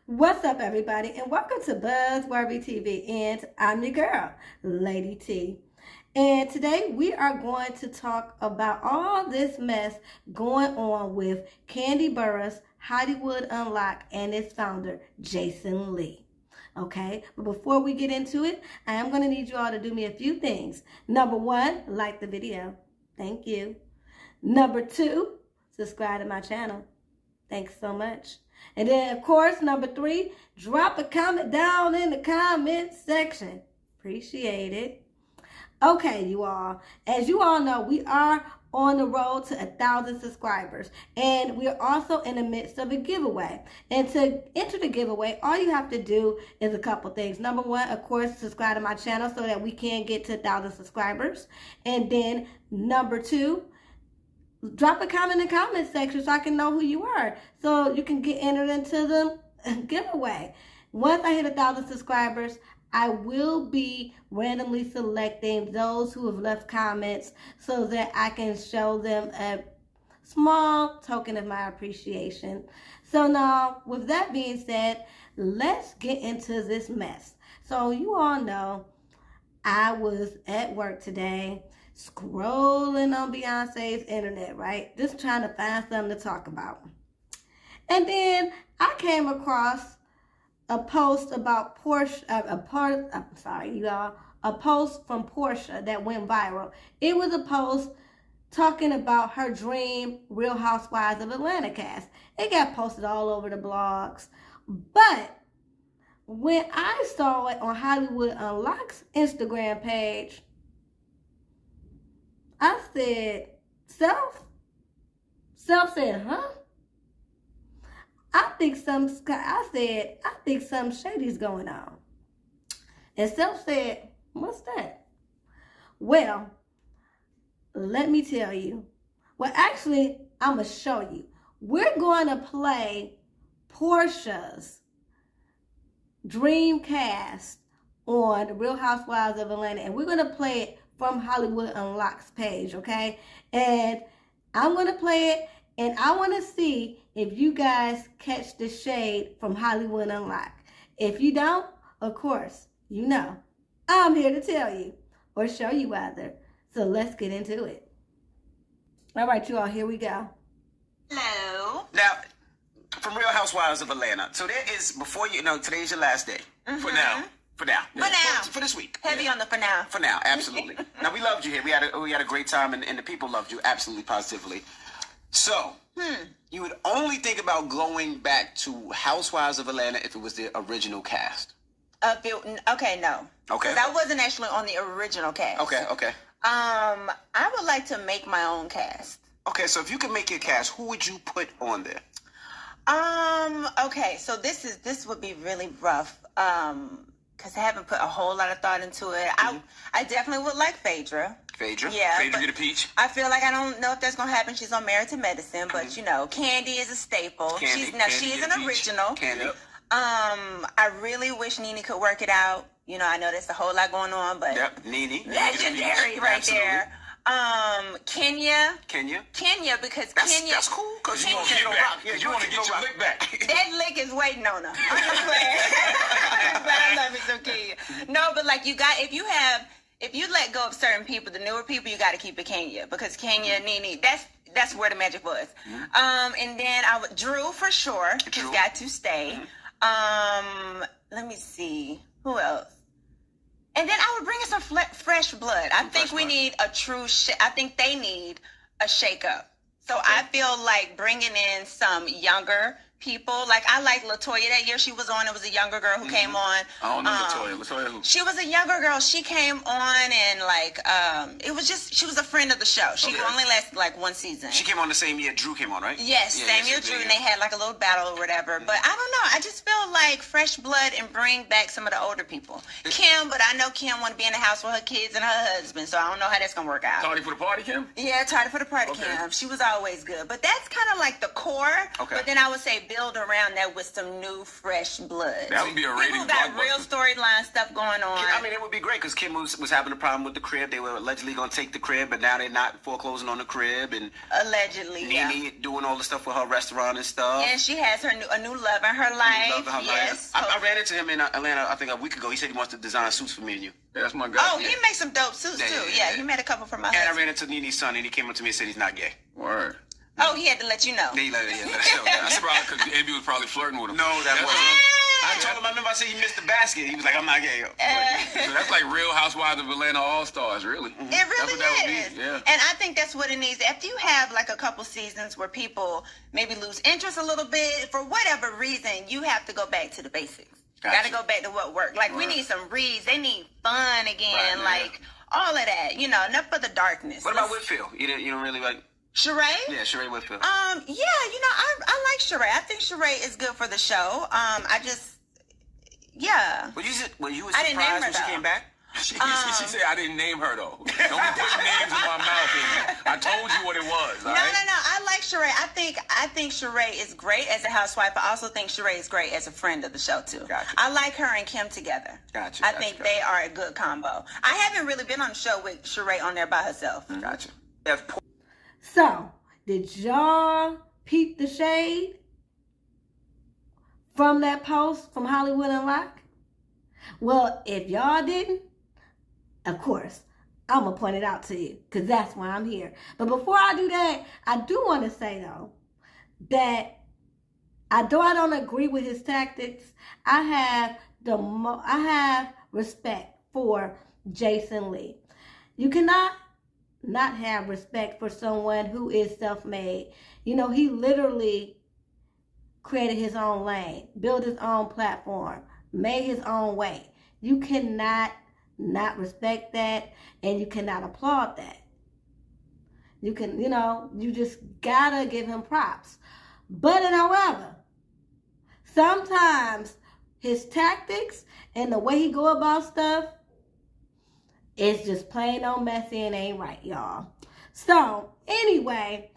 What's up, everybody, and welcome to Buzzworthy TV, and I'm your girl, Lady T. And today we are going to talk about all this mess going on with Kandi Burrugh's Hollywood Unlocked and its founder, Jason Lee. Okay, but before we get into it, I am going to need you all to do me a few things. Number one, like the video. Thank you. Number two, subscribe to my channel. Thanks so much. And then, of course, number three, drop a comment down in the comment section. Appreciate it. Okay, you all. As you all know, we are on the road to 1,000 subscribers. And we're also in the midst of a giveaway. And to enter the giveaway, all you have to do is a couple things. Number one, of course, subscribe to my channel so that we can get to 1,000 subscribers. And then number two, drop a comment in the comment section so I can know who you are, so you can get entered into the giveaway. Once I hit 1,000 subscribers, I will be randomly selecting those who have left comments so that I can show them a small token of my appreciation. So now, with that being said, let's get into this mess. So you all know I was at work today, scrolling on Beyonce's internet, right? Just trying to find something to talk about. And then I came across a post about Porsche, a post from Portia that went viral. It was a post talking about her dream Real Housewives of Atlanta cast. It got posted all over the blogs. But when I saw it on Hollywood Unlocked's Instagram page, I said, Self said, huh? I think something shady's going on. And Self said, what's that? Well, let me tell you. Well, actually, I'm going to show you. We're going to play Portia's dream cast on the Real Housewives of Atlanta. And we're going to play it from Hollywood Unlocked's page, okay? And I'm going to play it, and I want to see if you guys catch the shade from Hollywood Unlocked. If you don't, of course, you know, I'm here to tell you, or show you either. So let's get into it. All right, you all, here we go. Hello. Now, from Real Housewives of Atlanta. So there is, before you know, today's your last day. For now. For now. For this week. Heavy on the for now. For now, absolutely. Now, we loved you here. We had a great time, and the people loved you absolutely positively. So, you would only think about going back to Housewives of Atlanta if it was the original cast. Okay, no. Okay. Because I wasn't actually on the original cast. Okay. I would like to make my own cast. Okay, so if you could make your cast, who would you put on there? Okay, so this would be really rough. Because I haven't put a whole lot of thought into it. I definitely would like Phaedra. Phaedra? Yeah. Phaedra get a peach? I feel like I don't know if that's going to happen. She's on Married to Medicine, but, you know, Kandi is a staple. She is an original. Kandi. I really wish Nene could work it out. You know, I know there's a whole lot going on, but... Yep, Nene. Legendary right there. Kenya, because Kenya... That's cool, because you want to get back. You want to get your lick back. That lick is waiting on her. I'm just playing. But I love it, so Kenya. No, but like if you let go of certain people, the newer people, you got to keep it Kenya, because Kenya, Nene, that's where the magic was. And then Drew for sure. He's got to stay. Let me see. Who else? And then I would bring in some fresh blood. I think we need a true I think they need a shake-up. So I feel like bringing in some younger people. Like, I like LaToya that year she was on. It was a younger girl who came on. I don't know LaToya. LaToya who? She was a younger girl. She came on and like, it was just, she was a friend of the show. She only lasted like one season. She came on the same year Drew came on, right? Yes, same year Drew, and they had like a little battle or whatever. But I don't know. I just feel like fresh blood and bring back some of the older people. Kim, but I know Kim want to be in the house with her kids and her husband, so I don't know how that's going to work out. Tardy for the party, Kim? Yeah, tardy for the party, Kim. She was always good. But that's kind of like the core. Okay. But then I would say build around that with some new, fresh blood. That would be a rating People got blockbuster. real storyline stuff going on. I mean, it would be great because Kim was having a problem with the crib. They were allegedly going to take the crib, but now they're not foreclosing on the crib. And Allegedly, Nene doing all the stuff with her restaurant and stuff. And she has a new love in her life. Yes. I ran into him in Atlanta, I think a week ago. He said he wants to design suits for me and you. Yeah, that's my guy. Oh, he makes some dope suits too. Yeah, he made a couple for my And I husband. ran into Nene's son, and he came up to me and said he's not gay. Word. Oh, he had to let you know. He let us know. That's probably because Envy was probably flirting with him. No, that That's wasn't. Ah! I told him, I remember I said he missed the basket. He was like, I'm not gay. So that's like Real Housewives of Atlanta All-Stars, really. It That's really what that would is. be, yeah. And I think that's what it needs. After you have like a couple seasons where people maybe lose interest a little bit, for whatever reason, you have to go back to the basics. Gotcha. Got to go back to what worked. Like, we Right. need some reads. They need fun again. Right, yeah. Like, all of that. You know, enough of the darkness. What about Whitfield? You don't really like... Sheree? Yeah, Sheree Whitfield. Yeah, you know, I like Sheree. I think Sheree is good for the show. Yeah. Were you I didn't name surprised her, when she though. came back? She said I didn't name her, though. Don't be putting names in my mouth. I told you what it was, all No. right? I like Sheree. I think Sheree is great as a housewife. I also think Sheree is great as a friend of the show too. Gotcha. I like her and Kim together. Gotcha. I think they are a good combo. I haven't really been on the show with Sheree on there by herself. Gotcha. So, did y'all peep the shade from that post from Hollywood Unlocked? Well, if y'all didn't, of course, I'm going to point it out to you because that's why I'm here. But before I do that, I do want to say, though, that although I don't agree with his tactics, I have respect for Jason Lee. You cannot not have respect for someone who is self-made. You know, he literally created his own lane, built his own platform, made his own way. You cannot not respect that, and you cannot applaud that. You can, you just gotta give him props. But however, sometimes his tactics and the way he go about stuff is just plain old messy and ain't right, y'all. So, anyway,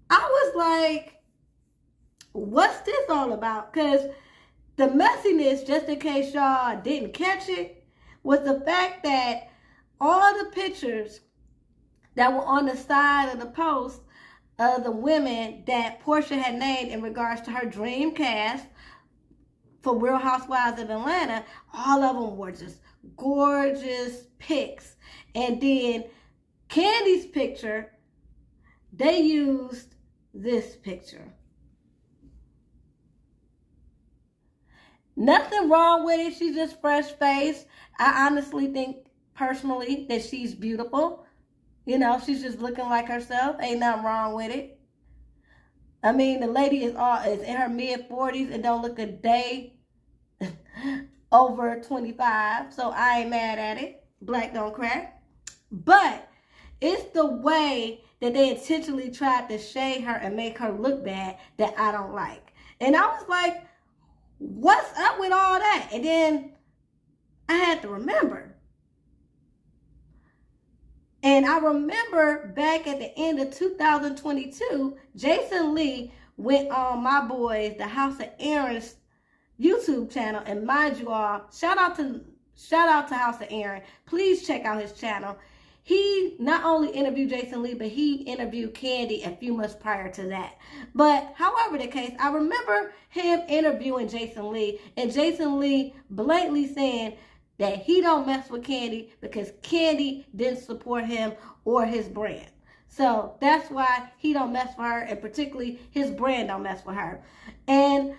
I was like, what's this all about? Because the messiness, just in case y'all didn't catch it, was the fact that all the pictures that were on the side of the post of the women that Portia had named in regards to her dream cast for Real Housewives of Atlanta, all of them were just gorgeous pics. And then Candy's picture, they used this picture. Nothing wrong with it. She's just fresh-faced. I honestly think, personally, that she's beautiful. She's just looking like herself. Ain't nothing wrong with it. I mean, the lady is in her mid-40s and don't look a day over 25. So I ain't mad at it. Black don't crack. But it's the way that they intentionally tried to shade her and make her look bad that I don't like. And I was like, what's up with all that? And then I had to remember. And I remember back at the end of 2022, Jason Lee went on my boys, the House of Aaron's YouTube channel. And mind you all, shout out to House of Aaron. Please check out his channel. He not only interviewed Jason Lee, but he interviewed Candy a few months prior to that. But however the case, I remember him interviewing Jason Lee, and Jason Lee blatantly saying that he don't mess with Candy because Candy didn't support him or his brand. So that's why he don't mess with her, and particularly his brand don't mess with her. And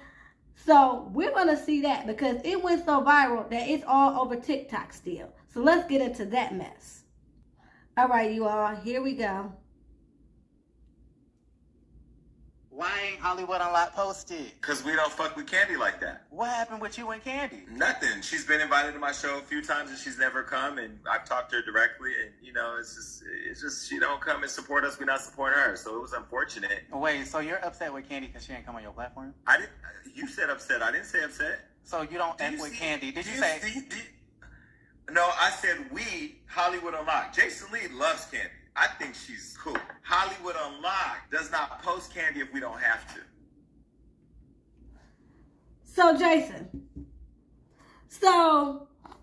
so we're going to see that because it went so viral that it's all over TikTok still. So let's get into that mess. All right, you all, here we go. Why ain't Hollywood Unlocked posted? Because we don't fuck with Candy like that. What happened with you and Candy? Nothing. She's been invited to my show a few times and she's never come, and I've talked to her directly, and it's just she don't come and support us, we not support her. So it was unfortunate. Wait, so you're upset with Candy because she ain't come on your platform? You said upset. I didn't say upset. So you don't F with Candy. No, I said we, Hollywood Unlocked. Jason Lee loves Candy. I think she's cool. Hollywood Unlocked does not post Candy if we don't have to. So, Jason,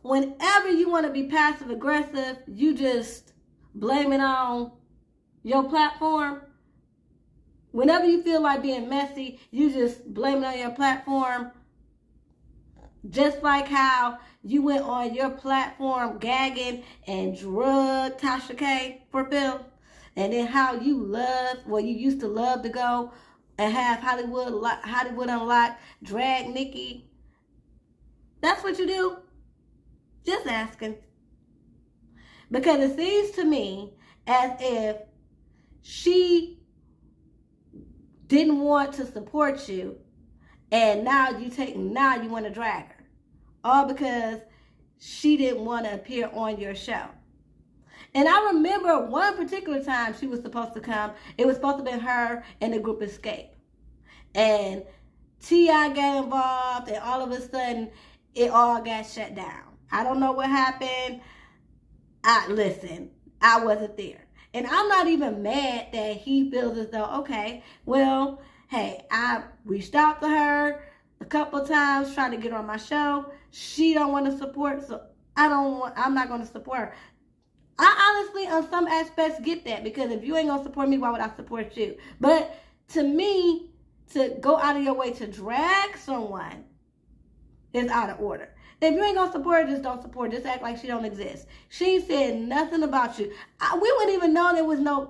whenever you want to be passive aggressive, you just blame it on your platform. Whenever you feel like being messy, you just blame it on your platform. Just like how you went on your platform gagging and drugged Tasha K for Phil. And then how you used to love to go and have Hollywood Unlocked drag Nikki. That's what you do? Just asking. Because it seems to me as if she didn't want to support you, and now you want to drag her. All because she didn't want to appear on your show. And I remember one particular time she was supposed to come. It was supposed to be her and the group Escape. And T.I. got involved, and all of a sudden, it all got shut down. I don't know what happened. Listen, I wasn't there. And I'm not even mad that he feels as though, okay, well, hey, I reached out to her a couple times, trying to get her on my show. She don't want to support, so I'm not going to support her. I honestly, on some aspects, get that, because if you ain't going to support me, why would I support you? But to me, to go out of your way to drag someone is out of order. If you ain't going to support her, just don't support her. Just act like she don't exist. She said nothing about you. We wouldn't even know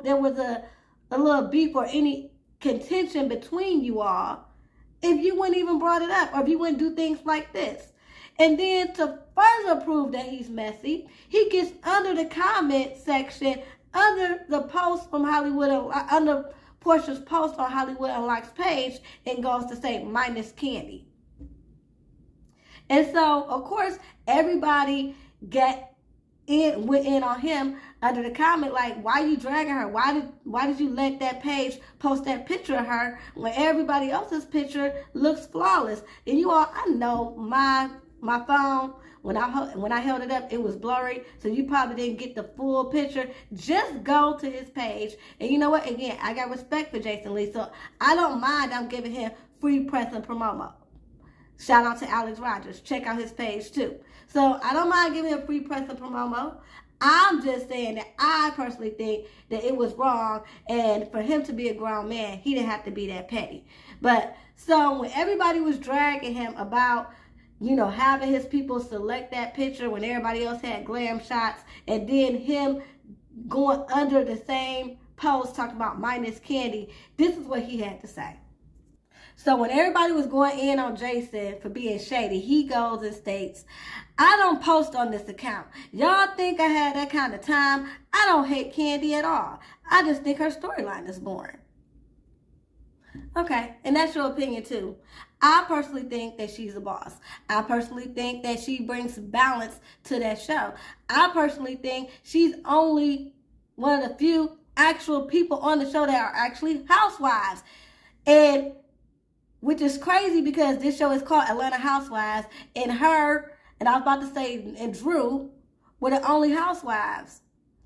there was a little beef or any contention between you all if you wouldn't even brought it up, or if you wouldn't do things like this. And then to further prove that he's messy, he gets under the comment section, under the post from Hollywood, under Portia's post on Hollywood Unlocked's page, and goes to say minus Candy. And so, of course, everybody went in on him under the comment, like, why are you dragging her? Why did you let that page post that picture of her when everybody else's picture looks flawless? And you all, I know my phone, when I held it up, it was blurry, so you probably didn't get the full picture. Just go to his page. And you know what? Again, I got respect for Jason Lee, so I don't mind. I'm giving him free press and promo. Shout out to Alex Rogers. Check out his page too. So I don't mind giving him free press and promo. I'm just saying that I personally think that it was wrong, and for him to be a grown man, he didn't have to be that petty. But so when everybody was dragging him about, having his people select that picture when everybody else had glam shots, and then him going under the same post talking about minus Candy, this is what he had to say. So when everybody was going in on Jason for being shady, he goes and states, I don't post on this account. Y'all think I had that kind of time? I don't hate Candy at all. I just think her storyline is boring. Okay, and that's your opinion too. I personally think that she's a boss. I personally think that she brings balance to that show. I personally think she's only one of the few actual people on the show that are actually housewives. And which is crazy because this show is called Atlanta Housewives, and her, and I was about to say, and Drew were the only housewives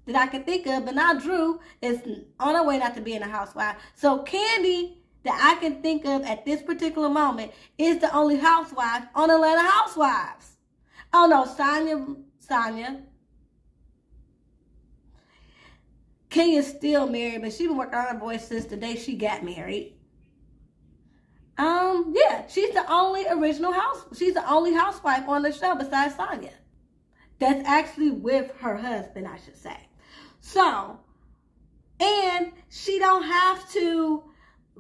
that I can think of, but now Drew is on her way not to being a housewife. So Candy, that I can think of at this particular moment, is the only housewife on Atlanta Housewives. Oh no, Sonya. Kenya's still married, but she's been working on her voice since the day she got married. Yeah, she's the only she's the only housewife on the show besides Sonya. That's actually with her husband, I should say. So, and she don't have to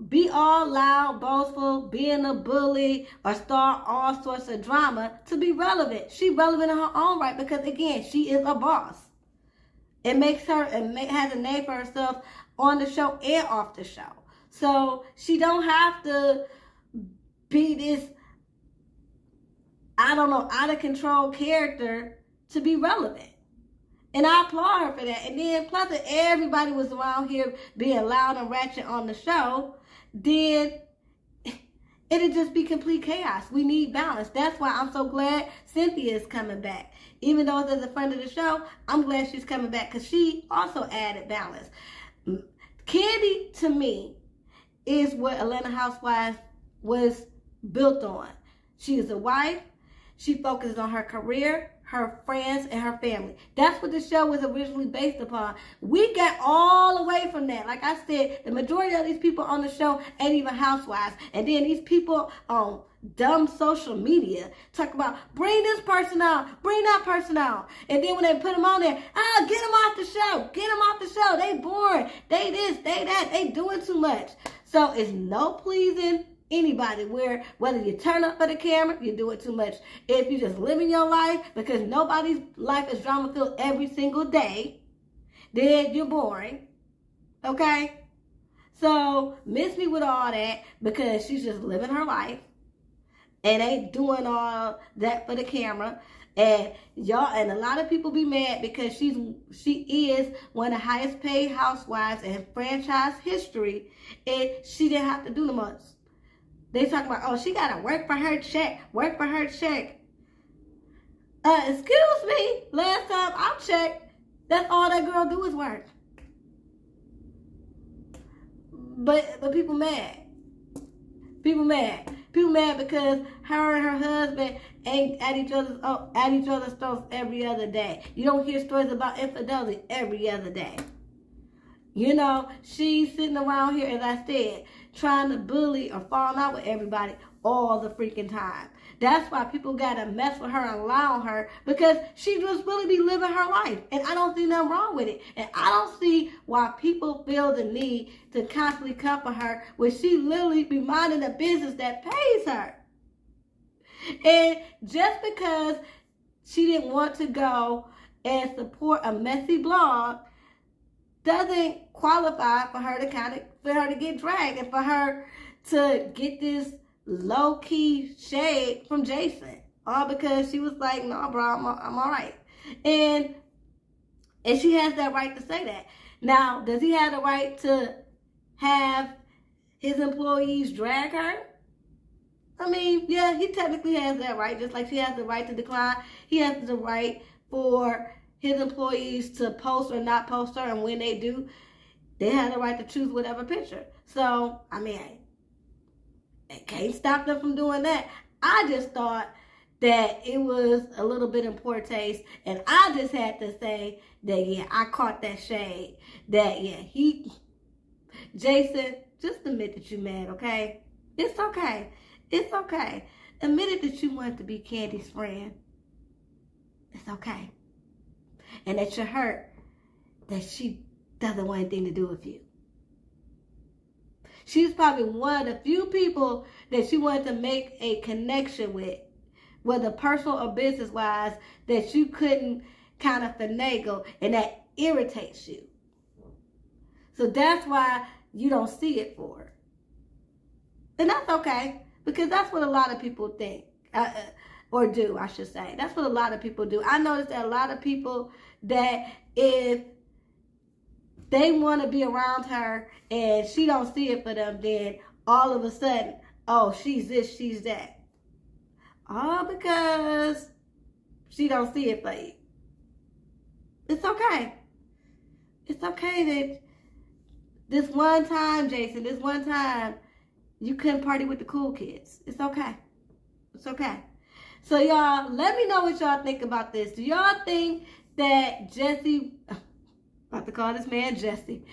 be all loud, boastful, being a bully, or start all sorts of drama to be relevant. She's relevant in her own right because, again, she is a boss. It makes her, has a name for herself on the show and off the show. So she don't have to be this, I don't know, out of control character to be relevant. And I applaud her for that. And then plus if everybody was around here being loud and ratchet on the show, then it'd just be complete chaos. We need balance. That's why I'm so glad Cynthia is coming back. Even though it's at the front of the show, I'm glad she's coming back because she also added balance. Candy, to me, is what Atlanta Housewives was built on. She is a wife. She focuses on her career, her friends, and her family. That's what the show was originally based upon. We got all away from that. Like I said, the majority of these people on the show ain't even housewives. And then these people on dumb social media talk about, bring this person out, bring that person out. And then when they put them on there, get them off the show, get them off the show. They boring, they this, they that, they doing too much. So it's no pleasing anybody, whether you turn up for the camera, you do it too much. If you just living your life, because nobody's life is drama filled every single day, then you're boring. Okay? So miss me with all that, because she's just living her life and ain't doing all that for the camera. And y'all, and a lot of people be mad because she is one of the highest paid housewives in franchise history, and she didn't have to do the much. They talk about, oh, she got to work for her check, work for her check. Excuse me, last time I checked, that's all that girl do is work. But people mad. People mad. People mad because her and her husband ain't at each other's throats every other day. You don't hear stories about infidelity every other day. You know, she's sitting around here, as I said, trying to bully or fall out with everybody all the freaking time. That's why people got to mess with her and lie on her, because she just really be living her life. And I don't see nothing wrong with it. And I don't see why people feel the need to constantly come for her when she literally be minding a business that pays her. And just because she didn't want to go and support a messy blog doesn't qualify for her to get dragged and for her to get this low-key shade from Jason. All because she was like, no, bro, I'm all right. And she has that right to say that. Now, does he have the right to have his employees drag her? I mean, yeah, he technically has that right, just like she has the right to decline. He has the right for his employees to post or not post her, and when they do, they have the right to choose whatever picture. So, I mean, it can't stop them from doing that. I just thought that it was a little bit in poor taste, and I just had to say that, yeah, I caught that shade. That, yeah, Jason, just admit that you're mad, okay? It's okay. It's okay. Admit it that you wanted to be Candy's friend. It's okay. And that you're hurt that she doesn't want anything to do with you. She's probably one of the few people that she wanted to make a connection with, whether personal or business-wise, that you couldn't kind of finagle, and that irritates you. So that's why you don't see it for her. And that's okay, because that's what a lot of people think. Or do, I should say. That's what a lot of people do. I noticed that a lot of people, that if they want to be around her and she don't see it for them, then all of a sudden, oh, she's this, she's that. All because she don't see it for you. It's okay. It's okay that this one time, Jason, this one time, you couldn't party with the cool kids. It's okay. It's okay. So, y'all, let me know what y'all think about this. Do y'all think that about to call this man Jesse,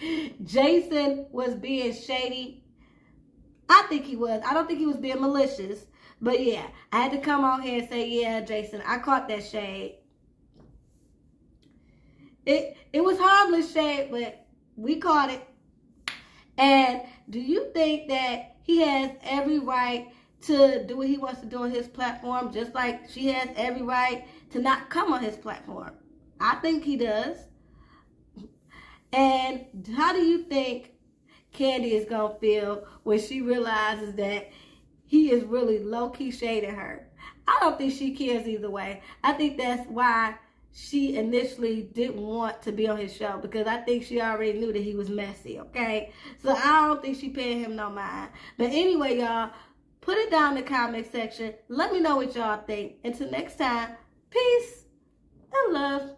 Jason was being shady? I think he was. I don't think he was being malicious. But, yeah, I had to come out here and say, yeah, Jason, I caught that shade. It was harmless shade, but we caught it. And do you think that he has every right to do what he wants to do on his platform, just like she has every right to not come on his platform? I think he does. And how do you think Candy is going to feel when she realizes that he is really low-key shading her. I don't think she cares either way. I think that's why she initially didn't want to be on his show, because I think she already knew that he was messy, okay? So I don't think she paid him no mind. But anyway, y'all, put it down in the comment section. Let me know what y'all think. Until next time, peace and love.